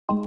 This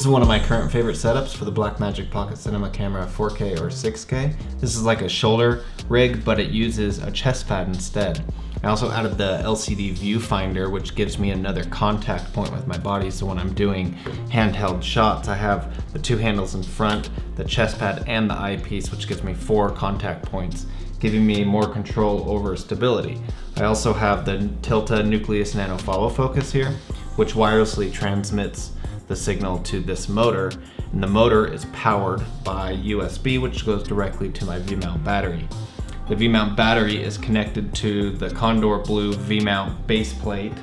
is one of my current favorite setups for the Blackmagic Pocket Cinema camera 4K or 6K. This is like a shoulder rig, but it uses a chest pad instead. I also added the LCD viewfinder, which gives me another contact point with my body, so when I'm doing handheld shots, I have the two handles in front, the chest pad, and the eyepiece, which gives me 4 contact points, giving me more control over stability. I also have the Tilta Nucleus Nano follow focus here, which wirelessly transmits the signal to this motor, and the motor is powered by USB, which goes directly to my V-mount battery. The V-mount battery is connected to the Kondor Blue V-mount baseplate.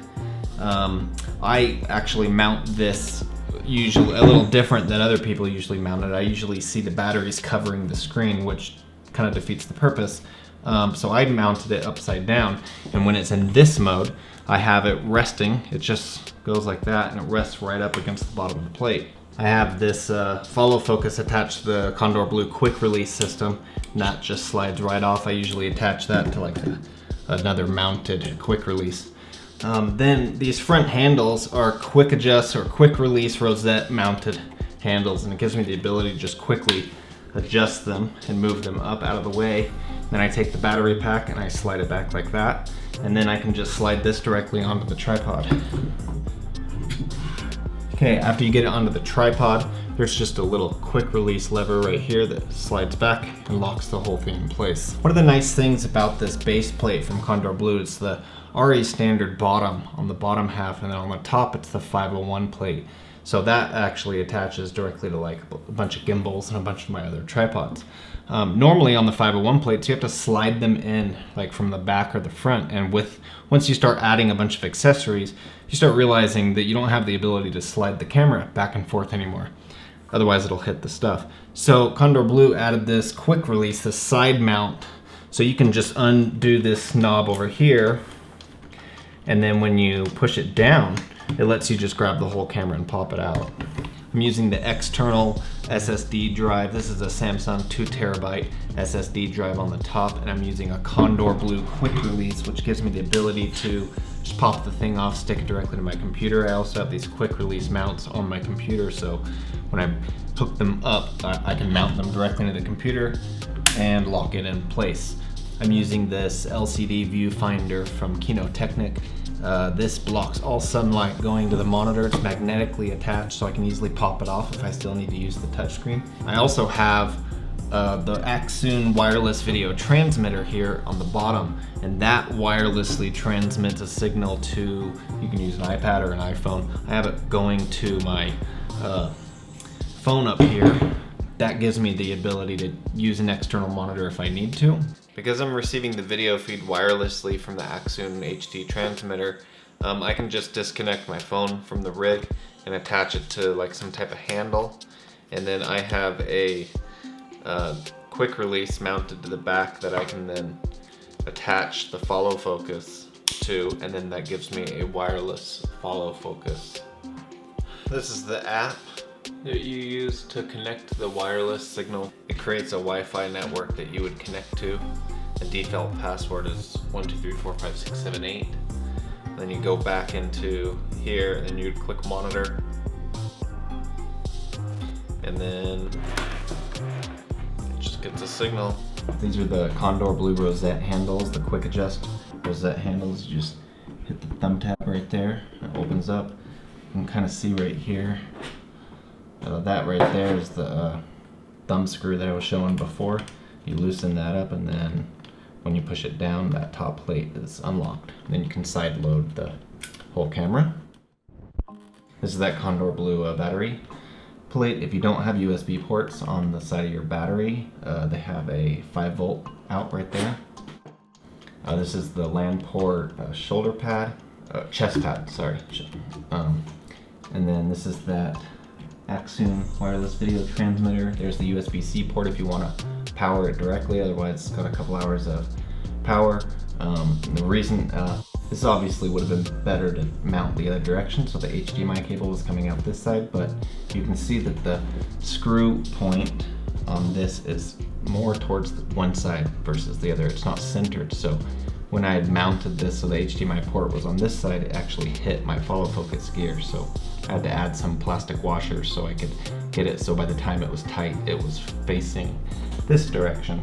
I actually mount this usually a little different than other people usually mount it. I usually see the batteries covering the screen, which kind of defeats the purpose. So I mounted it upside down, and when it's in this mode, I have it resting. It just goes like that, and it rests right up against the bottom of the plate. I have this follow focus attached to the Kondor Blue quick release system, and that just slides right off. I usually attach that to like another mounted quick release. Then these front handles are quick adjust or quick release rosette mounted handles, and it gives me the ability to just quickly adjust them and move them up out of the way. Then I take the battery pack and I slide it back like that, and then I can just slide this directly onto the tripod. Okay, after you get it onto the tripod, there's just a little quick release lever right here that slides back and locks the whole thing in place. One of the nice things about this base plate from Kondor Blue is the ARRI standard bottom on the bottom half, and then on the top it's the 501 plate. So that actually attaches directly to like a bunch of gimbals and a bunch of my other tripods. Normally on the 501 plates, you have to slide them in like from the back or the front, and once you start adding a bunch of accessories, you start realizing that you don't have the ability to slide the camera back and forth anymore. Otherwise it'll hit the stuff. So Kondor Blue added this quick release, this side mount, so you can just undo this knob over here, and then when you push it down, it lets you just grab the whole camera and pop it out. I'm using the external SSD drive. This is a Samsung 2TB SSD drive on the top, and I'm using a Kondor Blue quick release, which gives me the ability to just pop the thing off, stick it directly to my computer. I also have these quick release mounts on my computer, so when I hook them up, I can mount them directly into the computer and lock it in place. I'm using this LCD viewfinder from Kinotehnik. This blocks all sunlight going to the monitor. It's magnetically attached, so I can easily pop it off if I still need to use the touchscreen. I also have the Accsoon wireless video transmitter here on the bottom, and that wirelessly transmits a signal to, you can use an iPad or an iPhone. I have it going to my phone up here. That gives me the ability to use an external monitor if I need to. Because I'm receiving the video feed wirelessly from the Accsoon HD transmitter, I can just disconnect my phone from the rig and attach it to like some type of handle. And then I have a quick release mounted to the back that I can then attach the follow focus to, and then that gives me a wireless follow focus. This is the app that you use to connect the wireless signal. It creates a Wi-Fi network that you would connect to. The default password is 123456778. Then you go back into here and you'd click monitor, and then it just gets a signal. These are the Kondor Blue rosette handles, the quick adjust rosette handles. You just hit the thumb tab right there, it opens up. You can kind of see right here. That right there is the thumb screw that I was showing before. You loosen that up, and then when you push it down, that top plate is unlocked. Then you can side load the whole camera. This is that Kondor Blue battery plate. If you don't have USB ports on the side of your battery, they have a 5-volt out right there. This is the LAN port shoulder pad, chest pad, sorry. And then this is that Accsoon wireless video transmitter. There's the USB-C port if you want to power it directly, otherwise it's got a couple hours of power. The reason This obviously would have been better to mount the other direction, so the HDMI cable was coming out this side, but you can see that the screw point on this is more towards one side versus the other. It's not centered, so when I had mounted this so the HDMI port was on this side, it actually hit my follow focus gear, so I had to add some plastic washers so I could get it so by the time it was tight, it was facing this direction,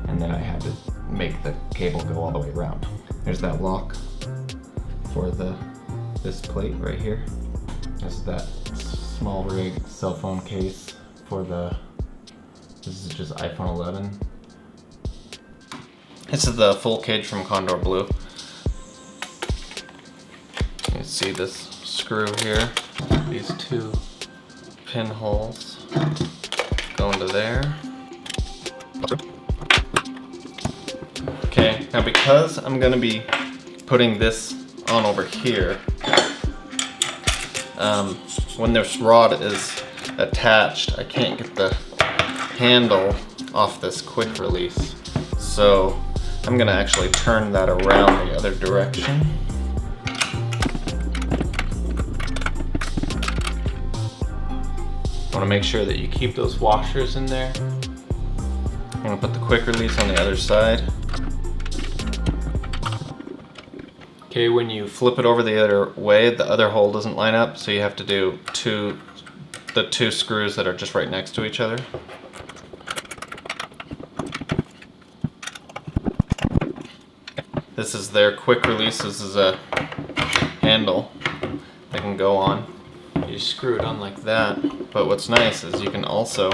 and then I had to make the cable go all the way around. There's that lock for this plate right here. This is that Smallrig cell phone case for this is just iPhone 11. This is the full cage from Kondor Blue. You can see this screw here. These two pinholes go into there. Okay, now because I'm gonna be putting this on over here, when this rod is attached, I can't get the handle off this quick release. So I'm gonna actually turn that around the other direction. I wanna make sure that you keep those washers in there. I'm gonna put the quick release on the other side. Okay, when you flip it over the other way, the other hole doesn't line up, so you have to do the two screws that are just right next to each other. This is their quick release. This is a handle that can go on. You screw it on like that, but what's nice is you can also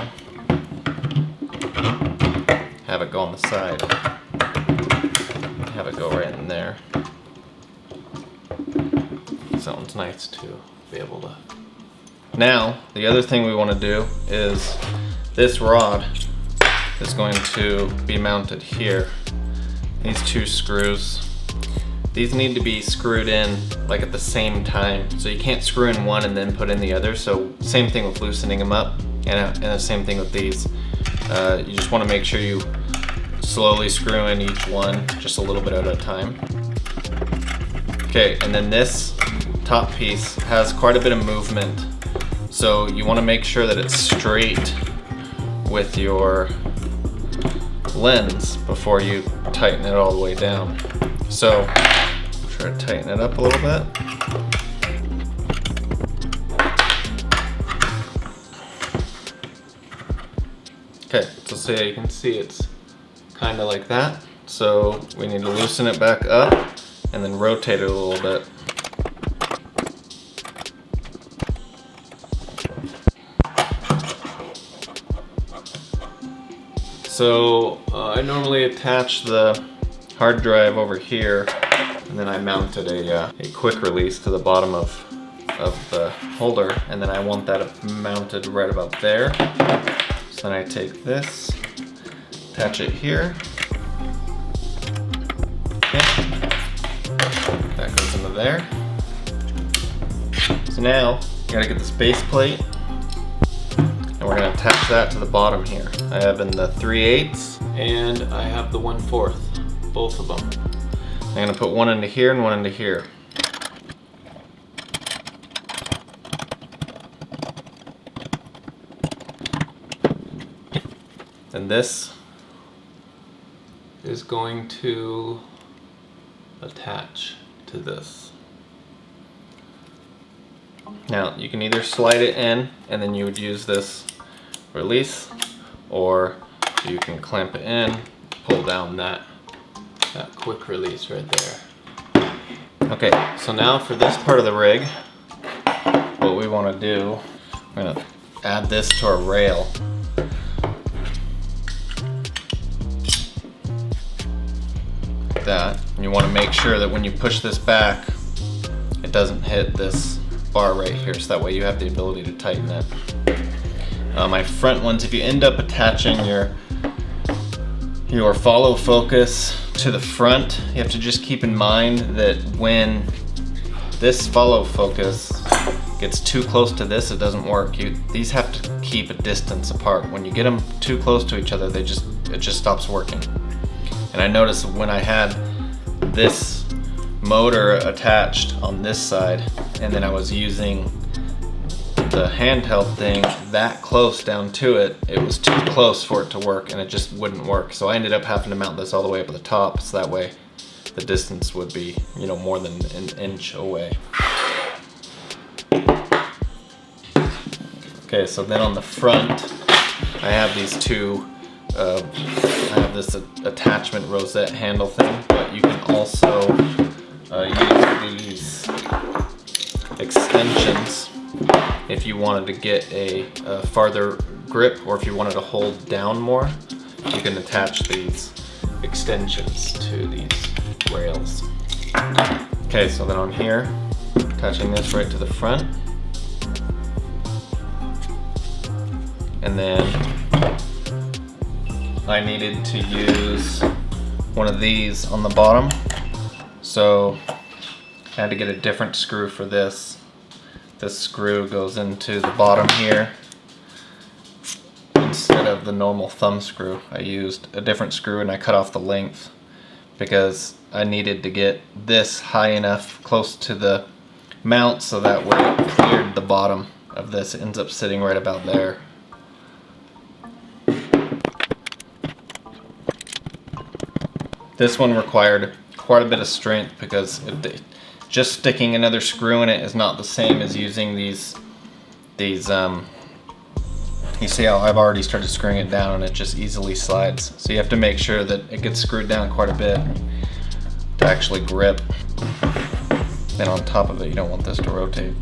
have it go on the side. Have it go right in there. Sounds nice to be able to. Now, the other thing we want to do is this rod is going to be mounted here. These two screws, these need to be screwed in like at the same time. So you can't screw in one and then put in the other. So same thing with loosening them up, and the same thing with these. You just want to make sure you slowly screw in each one just a little bit at a time. Okay, and then this top piece has quite a bit of movement. So you want to make sure that it's straight with your lens before you tighten it all the way down. So try to tighten it up a little bit. Okay, so you can see it's kind of like that. So we need to loosen it back up and then rotate it a little bit. So I normally attach the hard drive over here, and then I mounted a quick release to the bottom of the holder, and then I want that mounted right about there. So then I take this, attach it here. Okay. That goes into there. So now you gotta get this base plate, and we're gonna attach that to the bottom here. I have in the 3/8 and I have the 1/4, both of them. I'm gonna put one into here and one into here. And this is going to attach to this. Now you can either slide it in and then you would use this release, or you can clamp it in, pull down that quick release right there. Okay, so now for this part of the rig, what we want to do, we're going to add this to our rail. Like that. And you want to make sure that when you push this back, it doesn't hit this bar right here, so that way you have the ability to tighten it. My front ones, if you end up attaching your follow focus to the front, you have to just keep in mind that when this follow focus gets too close to this, it doesn't work. These have to keep a distance apart. When you get them too close to each other, it just stops working. And I noticed when I had this motor attached on this side, and then I was using the handheld thing that close down to it. It was too close for it to work, and it just wouldn't work. So I ended up having to mount this all the way up at the top, so that way the distance would be, you know, more than an inch away. Okay, so then on the front, I have these two, I have this attachment rosette handle thing, but you can also use these extensions if you wanted to get a farther grip, or if you wanted to hold down more, you can attach these extensions to these rails. Okay, so then on here, attaching this right to the front, and then I needed to use one of these on the bottom, so I had to get a different screw for this. This screw goes into the bottom here. Instead of the normal thumb screw, I used a different screw, and I cut off the length because I needed to get this high enough close to the mount so that way it cleared the bottom of this. It ends up sitting right about there. This one required quite a bit of strength because just sticking another screw in it is not the same as using these you see how I've already started screwing it down and it just easily slides. So you have to make sure that it gets screwed down quite a bit to actually grip. Then on top of it, you don't want this to rotate.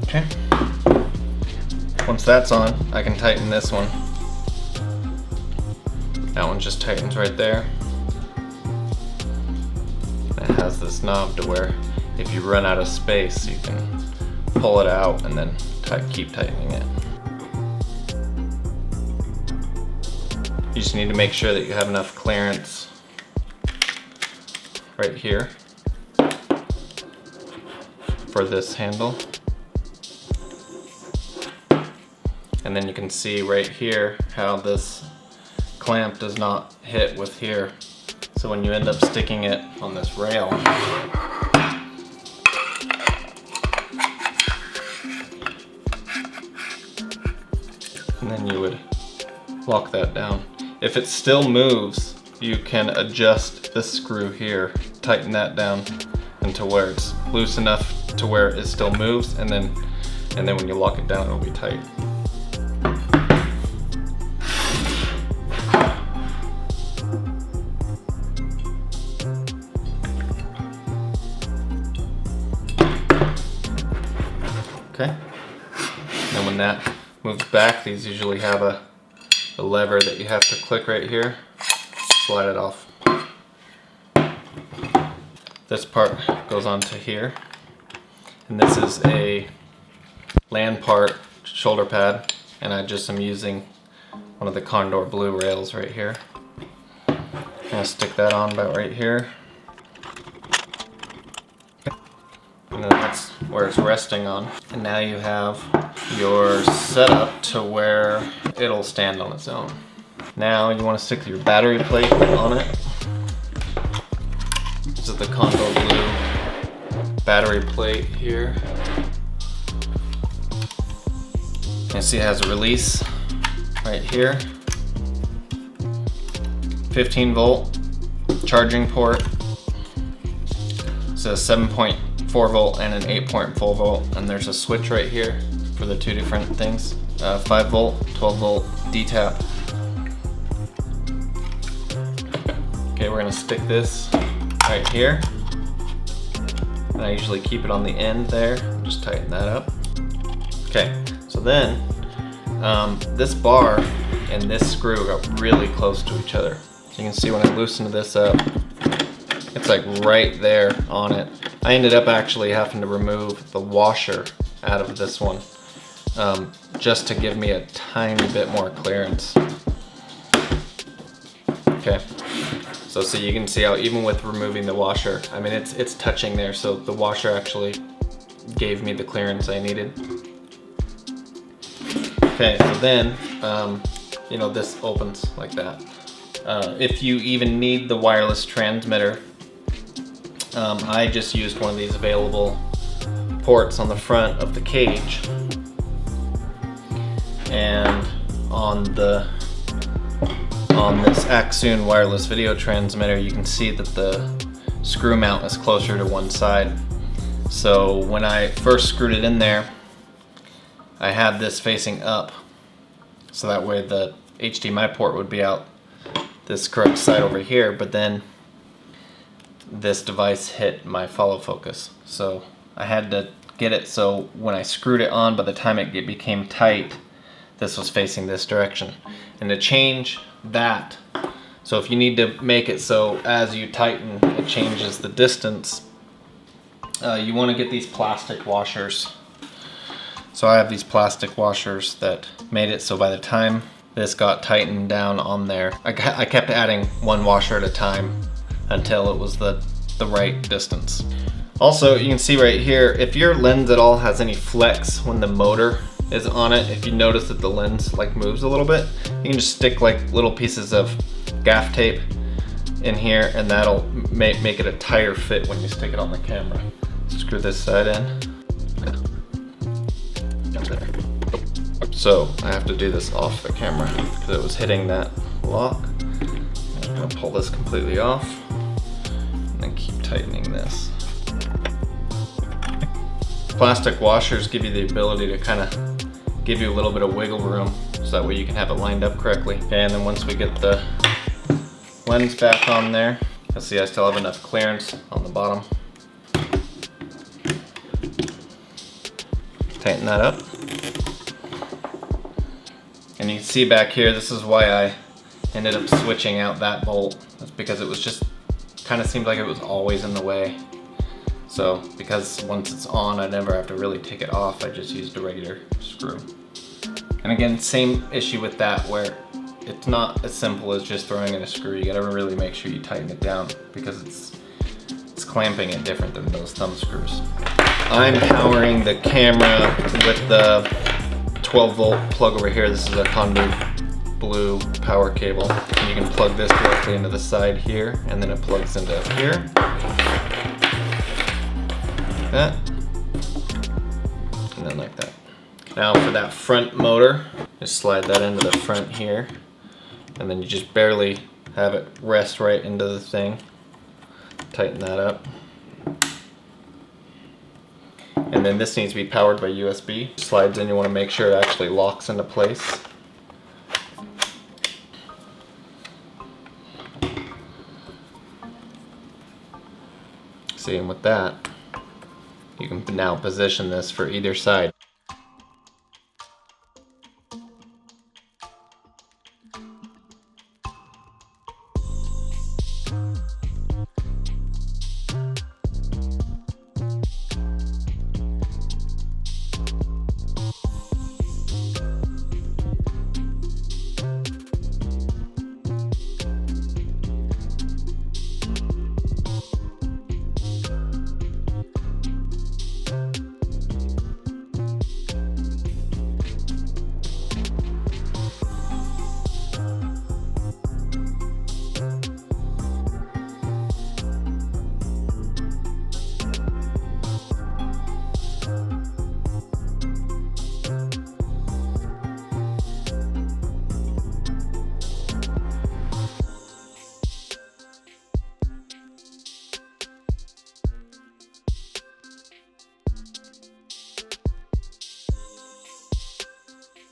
Okay. Once that's on, I can tighten this one. That one just tightens right there. It has this knob to where if you run out of space, you can pull it out and then keep tightening it. You just need to make sure that you have enough clearance right here for this handle. And then you can see right here how this clamp does not hit with here. So when you end up sticking it on this rail, and then you would lock that down. If it still moves, you can adjust this screw here, tighten that down into where it's loose enough to where it still moves, and then when you lock it down, it'll be tight. Okay, and when that moves back, these usually have a lever that you have to click right here, slide it off. This part goes onto here, and this is a land part shoulder pad, and I just am using one of the Kondor blue rails right here. I'm gonna stick that on about right here. And then that's where it's resting on. And now you have your setup to where it'll stand on its own. Now you want to stick your battery plate on it. This is the Kondor blue battery plate here. You see it has a release right here. 15 volt charging port. So 7.4 volt and an 8.4 volt, and there's a switch right here for the two different things. 5 volt, 12 volt D-tap. Okay, we're gonna stick this right here, and I usually keep it on the end there. Just tighten that up. Okay, so then this bar and this screw got really close to each other. So you can see when I loosen this up, it's like right there on it. I ended up actually having to remove the washer out of this one just to give me a tiny bit more clearance. Okay, so you can see how even with removing the washer, I mean it's touching there, so the washer actually gave me the clearance I needed. Okay, so then, you know, this opens like that. If you even need the wireless transmitter, I just used one of these available ports on the front of the cage. And on this Accsoon wireless video transmitter, you can see that the screw mount is closer to one side. So when I first screwed it in there, I had this facing up, so that way the HDMI port would be out this correct side over here, but then this device hit my follow focus. So I had to get it so when I screwed it on, by the time it became tight, this was facing this direction. And to change that, so if you need to make it so as you tighten, it changes the distance, you want to get these plastic washers. So I have these plastic washers that made it so by the time this got tightened down on there, I kept adding one washer at a time until it was the right distance. Also, you can see right here, if your lens at all has any flex when the motor is on it, if you notice that the lens like moves a little bit, you can just stick like little pieces of gaff tape in here, and that'll make it a tighter fit when you stick it on the camera. Screw this side in. So I have to do this off the camera because it was hitting that lock. I'm gonna pull this completely off and then keep tightening this. Plastic washers give you the ability to kind of give you a little bit of wiggle room, so that way you can have it lined up correctly. Okay, and then once we get the lens back on there, you'll see I still have enough clearance on the bottom. Tighten that up. And you can see back here, this is why I ended up switching out that bolt. That's because it was just, kind of seemed like it was always in the way. So, because once it's on, I never have to really take it off. I just used a regular screw. And again, same issue with that, where it's not as simple as just throwing in a screw. You gotta really make sure you tighten it down because it's clamping it different than those thumb screws. I'm powering the camera with the 12 volt plug over here. This is a Kondor blue power cable. And you can plug this directly into the side here, and then it plugs into up here. Like that. And then like that. Now for that front motor, just slide that into the front here, and then you just barely have it rest right into the thing. Tighten that up. And then this needs to be powered by USB. Slides in, you want to make sure it actually locks into place. See, and with that, you can now position this for either side.